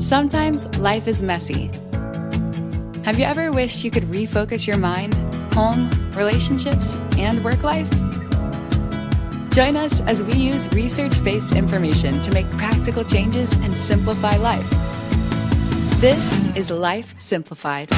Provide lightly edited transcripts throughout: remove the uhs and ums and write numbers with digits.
Sometimes life is messy. Have you ever wished you could refocus your mind, home, relationships, and work life? Join us as we use research-based information to make practical changes and simplify life. This is Life Simplified.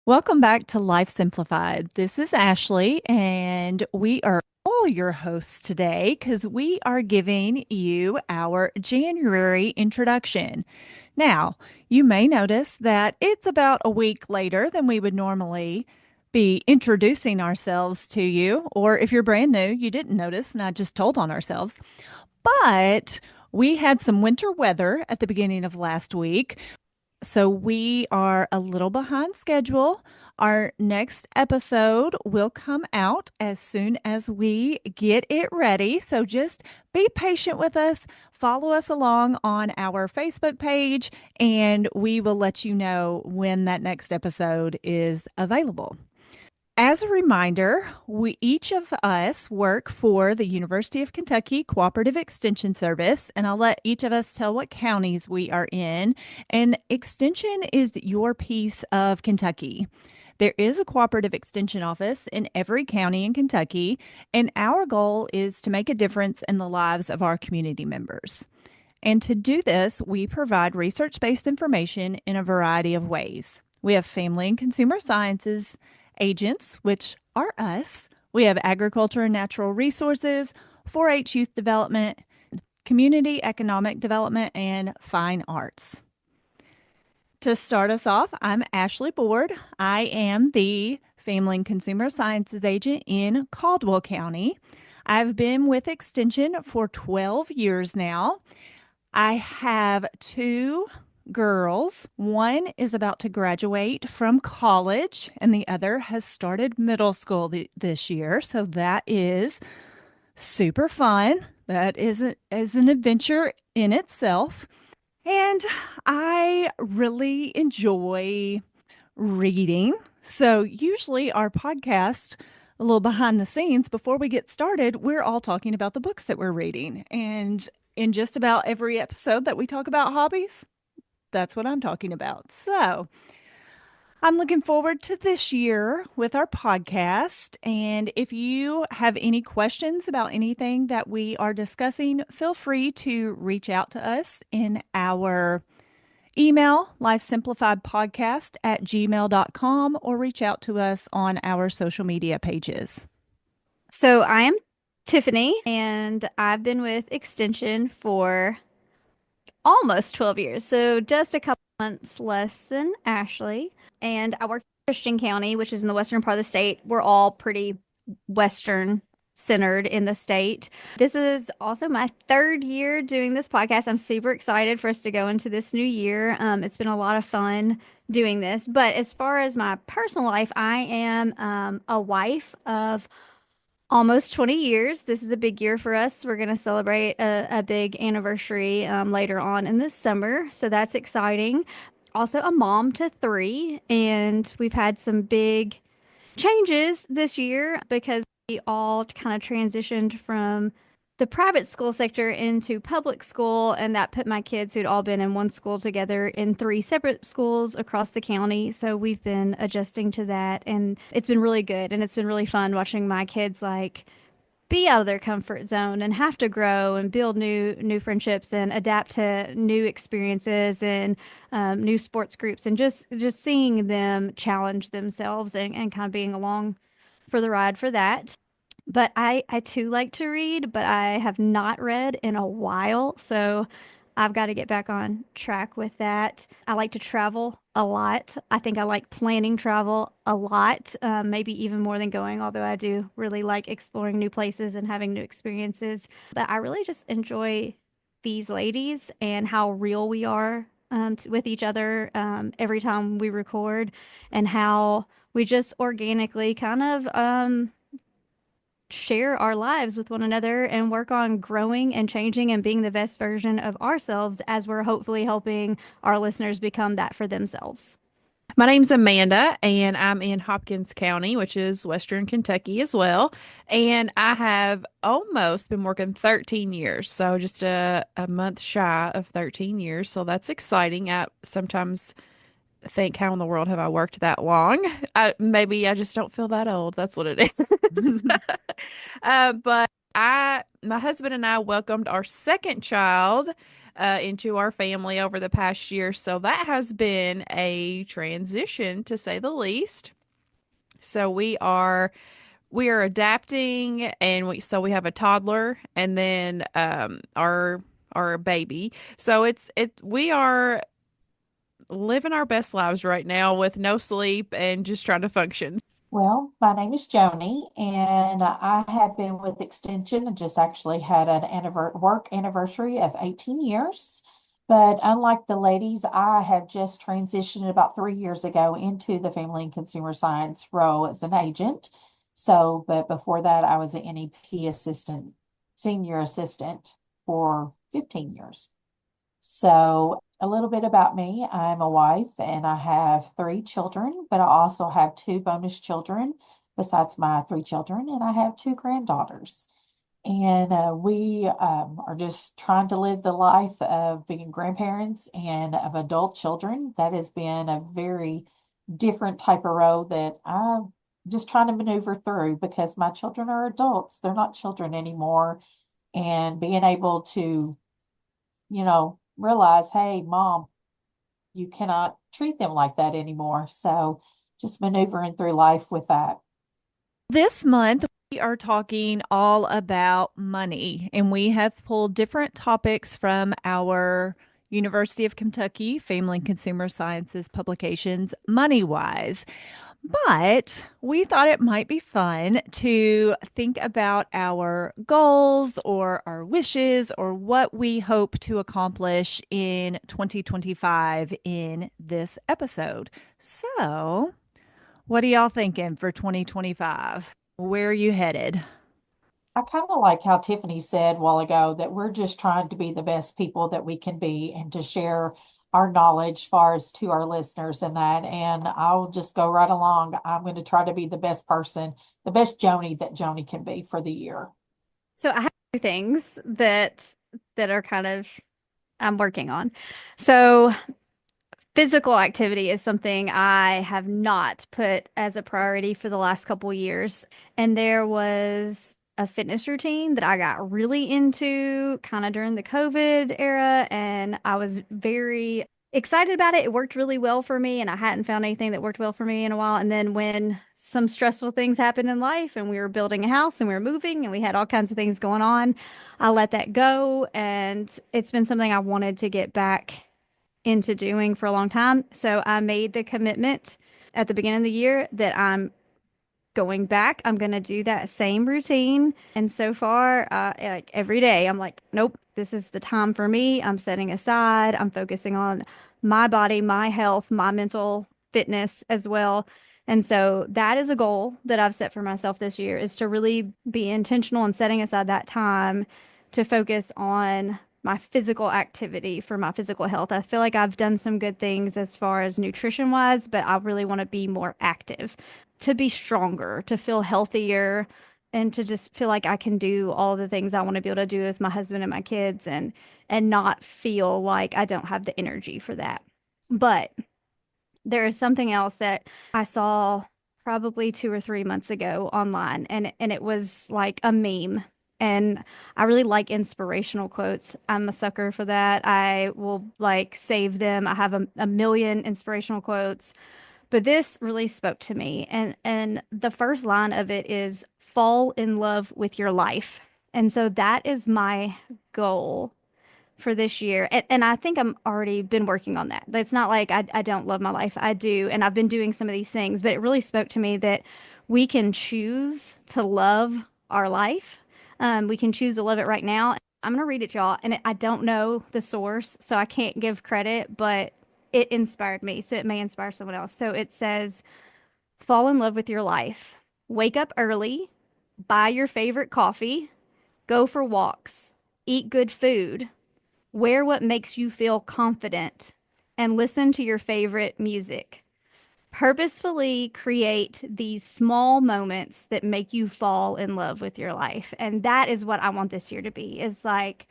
Welcome back to Life Simplified. This is Ashley, and we are all your hosts today because we are giving you our January introduction. Now, you may notice that it's about a week later than we would normally be introducing ourselves to you, or if you're brand new, you didn't notice, and I just told on ourselves. But we had some winter weather at the beginning of last week. So we are a little behind schedule. Our next episode will come out as soon as we get it ready. So just be patient with us. Follow us along on our Facebook page, and we will let you know when that next episode is available. As a reminder, each of us work for the University of Kentucky Cooperative Extension Service, and I'll let each of us tell what counties we are in. And Extension is your piece of Kentucky. There is a cooperative extension office in every county in Kentucky, and our goal is to make a difference in the lives of our community members. And to do this, we provide research-based information in a variety of ways. We have family and consumer sciences agents, which are us. We have agriculture and natural resources, 4-H youth development, community economic development, and fine arts. To start us off, I'm Ashley Board. I am the family and consumer sciences agent in Caldwell County. I've been with Extension for 12 years now. I have two girls. One is about to graduate from college, and the other has started middle school this year. So that is super fun. That is an adventure in itself. And I really enjoy reading. So usually our podcast, a little behind the scenes, before we get started, we're all talking about the books that we're reading. And in just about every episode that we talk about hobbies, that's what I'm talking about. So I'm looking forward to this year with our podcast. And if you have any questions about anything that we are discussing, feel free to reach out to us in our email, lifesimplifiedpodcast@gmail.com, or reach out to us on our social media pages. So I am Tiffany, and I've been with Extension for almost 12 years. So just a couple months less than Ashley. And I work in Christian County, which is in the western part of the state. We're all pretty western centered in the state. This is also my third year doing this podcast. I'm super excited for us to go into this new year. It's been a lot of fun doing this. But as far as my personal life, I am a wife of almost 20 years. This is a big year for us. We're going to celebrate a big anniversary later on in the summer. So that's exciting. Also, a mom to three. And we've had some big changes this year because we all kind of transitioned from the private school sector into public school, and that put my kids who'd all been in one school together in three separate schools across the county. So we've been adjusting to that, and it's been really good, and it's been really fun watching my kids like be out of their comfort zone and have to grow and build new friendships and adapt to new experiences and new sports groups, and just seeing them challenge themselves and kind of being along for the ride for that. But I too like to read, but I have not read in a while, so I've got to get back on track with that. I like to travel a lot. I think I like planning travel a lot, maybe even more than going, although I do really like exploring new places and having new experiences. But I really just enjoy these ladies and how real we are with each other every time we record, and how we just organically kind of share our lives with one another and work on growing and changing and being the best version of ourselves as we're hopefully helping our listeners become that for themselves. My name's Amanda, and I'm in Hopkins County, which is Western Kentucky as well. And I have almost been working 13 years, so just a month shy of 13 years. So that's exciting. I sometimes think, how in the world have I worked that long? Maybe I just don't feel that old. That's what it is. But my husband and I welcomed our second child into our family over the past year. So that has been a transition to say the least. So we are adapting, and we have a toddler, and then our baby. So we are living our best lives right now with no sleep and just trying to function. Well, my name is Joni, and I have been with Extension and just actually had an work anniversary of 18 years. But unlike the ladies, I have just transitioned about 3 years ago into the Family and Consumer Science role as an agent. So, but before that, I was an NEP assistant, senior assistant for 15 years. So, a little bit about me. I'm a wife and I have three children, but I also have two bonus children besides my three children, and I have two granddaughters. And we are just trying to live the life of being grandparents and of adult children. That has been a very different type of role that I'm just trying to maneuver through because my children are adults. They're not children anymore. And being able to realize, hey, mom, you cannot treat them like that anymore. So just maneuvering through life with that. This month, we are talking all about money, and we have pulled different topics from our University of Kentucky Family and Consumer Sciences publications, Money Wise. But we thought it might be fun to think about our goals or our wishes or what we hope to accomplish in 2025 in this episode. So, what are y'all thinking for 2025? Where are you headed? I kind of like how Tiffany said a while ago that we're just trying to be the best people that we can be and to share our knowledge far as to our listeners and that. And I'll just go right along. I'm going to try to be the best person, the best Joni that Joni can be for the year. So I have two things that are kind of I'm working on. So physical activity is something I have not put as a priority for the last couple years. And there was a fitness routine that I got really into kind of during the COVID era, and I was very excited about it. It worked really well for me, and I hadn't found anything that worked well for me in a while. And then when some stressful things happened in life, and we were building a house and we were moving and we had all kinds of things going on, I let that go, and it's been something I wanted to get back into doing for a long time. So I made the commitment at the beginning of the year that I'm going back. I'm going to do that same routine. And so far, like every day, I'm like, nope, this is the time for me. I'm setting aside, I'm focusing on my body, my health, my mental fitness as well. And so that is a goal that I've set for myself this year is to really be intentional and setting aside that time to focus on my physical activity for my physical health. I feel like I've done some good things as far as nutrition wise, but I really want to be more active, to be stronger, to feel healthier, and to just feel like I can do all the things I want to be able to do with my husband and my kids and not feel like I don't have the energy for that. But there is something else that I saw probably 2 or 3 months ago online, and it was like a meme. And I really like inspirational quotes. I'm a sucker for that. I will like save them. I have a million inspirational quotes, but this really spoke to me. And the first line of it is fall in love with your life. And so that is my goal for this year. And I think I'm already been working on that. It's not like I don't love my life. I do. And I've been doing some of these things, but it really spoke to me that we can choose to love our life. We can choose to love it right now. I'm going to read it, y'all. And I don't know the source, so I can't give credit, but it inspired me. So it may inspire someone else. So it says, fall in love with your life. Wake up early, buy your favorite coffee, go for walks, eat good food, wear what makes you feel confident, and listen to your favorite music. purposefully create these small moments that make you fall in love with your life. And that is what I want this year to be. Is like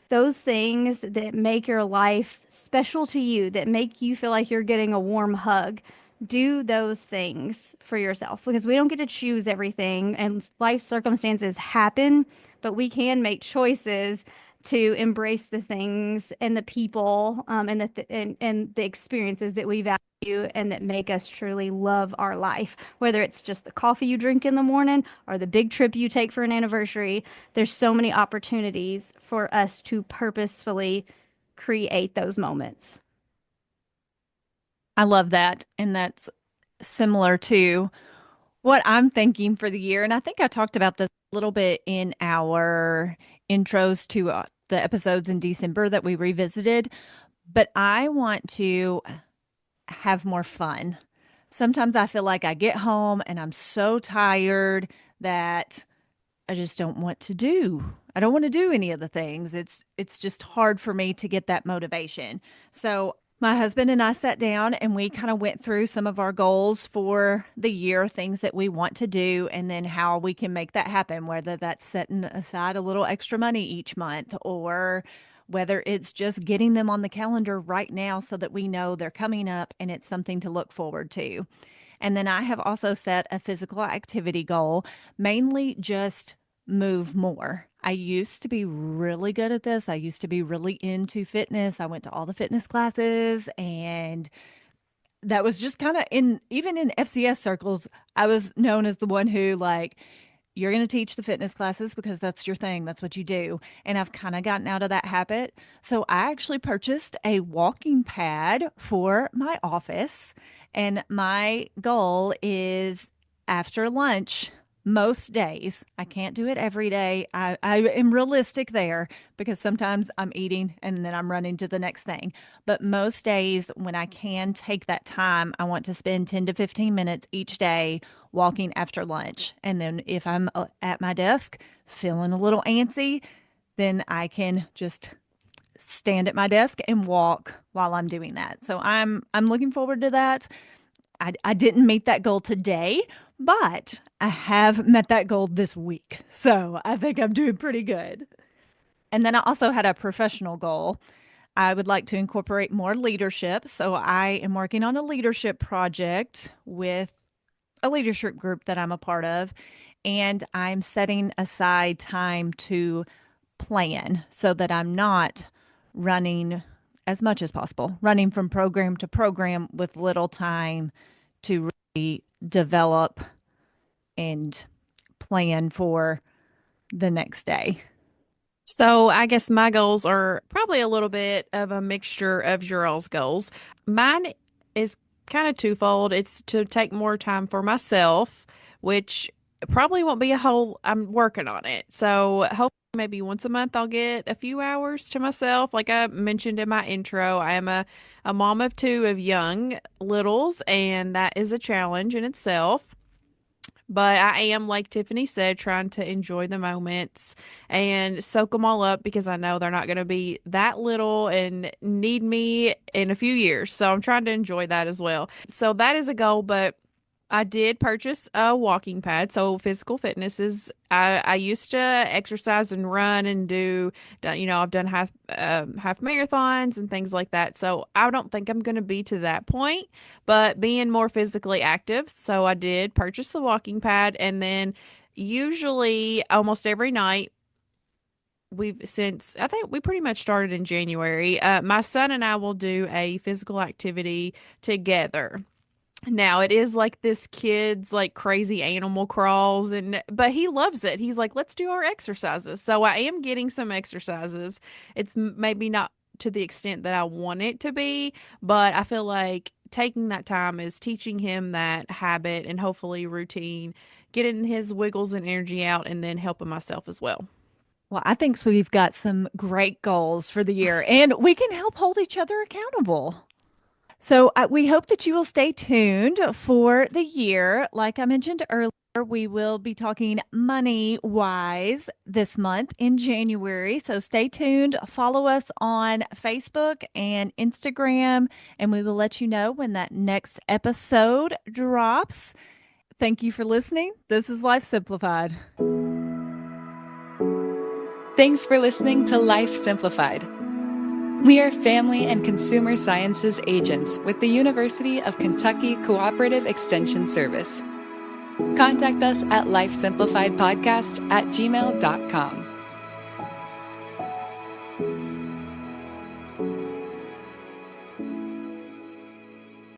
those things that make your life special to you, that make you feel like you're getting a warm hug. Do those things for yourself because we don't get to choose everything and life circumstances happen, but we can make choices to embrace the things and the people and the experiences that we value and that make us truly love our life. Whether it's just the coffee you drink in the morning or the big trip you take for an anniversary, there's so many opportunities for us to purposefully create those moments. I love that. And that's similar to what I'm thinking for the year. And I think I talked about this a little bit in our intros to the episodes in December that we revisited, but I want to have more fun. Sometimes I feel like I get home and I'm so tired that I just don't want to do. I don't want to do any of the things. It's just hard for me to get that motivation. So my husband and I sat down and we kind of went through some of our goals for the year, things that we want to do, and then how we can make that happen, whether that's setting aside a little extra money each month or whether it's just getting them on the calendar right now so that we know they're coming up and it's something to look forward to. And then I have also set a physical activity goal, mainly just move more. I used to be really good at this. I used to be really into fitness. I went to all the fitness classes and that was just kind of in even in FCS circles, I was known as the one who like you're going to teach the fitness classes because that's your thing. That's what you do. And I've kind of gotten out of that habit. So I actually purchased a walking pad for my office. And my goal is after lunch, most days, I can't do it every day. I am realistic there because sometimes I'm eating and then I'm running to the next thing. But most days, when I can take that time, I want to spend 10 to 15 minutes each day walking after lunch. And then if I'm at my desk feeling a little antsy, then I can just stand at my desk and walk while I'm doing that. So I'm looking forward to that. I didn't meet that goal today, but I have met that goal this week. So I think I'm doing pretty good. And then I also had a professional goal. I would like to incorporate more leadership. So I am working on a leadership project with a leadership group that I'm a part of, and I'm setting aside time to plan so that I'm not running as much as possible, running from program to program with little time to really develop and plan for the next day. So I guess my goals are probably a little bit of a mixture of your all's goals. Mine is kind of twofold. It's to take more time for myself, which probably won't be a whole, I'm working on it. So hopefully maybe once a month I'll get a few hours to myself. Like I mentioned in my intro, I am a mom of two of young littles, and that is a challenge in itself. But I am, like Tiffany said, trying to enjoy the moments and soak them all up because I know they're not going to be that little and need me in a few years. So I'm trying to enjoy that as well. So that is a goal, but I did purchase a walking pad. So physical fitness is, I used to exercise and run and I've done half marathons and things like that. So I don't think I'm going to be to that point, but being more physically active. So I did purchase the walking pad, and then usually almost every night since I think we pretty much started in January, my son and I will do a physical activity together. Now it is like this kid's like crazy animal crawls, but he loves it. He's like, let's do our exercises. So I am getting some exercises. It's maybe not to the extent that I want it to be, but I feel like taking that time is teaching him that habit and hopefully routine, getting his wiggles and energy out, and then helping myself as well. Well, I think we've got some great goals for the year, and we can help hold each other accountable. So we hope that you will stay tuned for the year. Like I mentioned earlier, we will be talking money wise this month in January. So stay tuned. Follow us on Facebook and Instagram, and we will let you know when that next episode drops. Thank you for listening. This is Life Simplified. Thanks for listening to Life Simplified. We are family and consumer sciences agents with the University of Kentucky Cooperative Extension Service. Contact us at lifesimplifiedpodcast@gmail.com.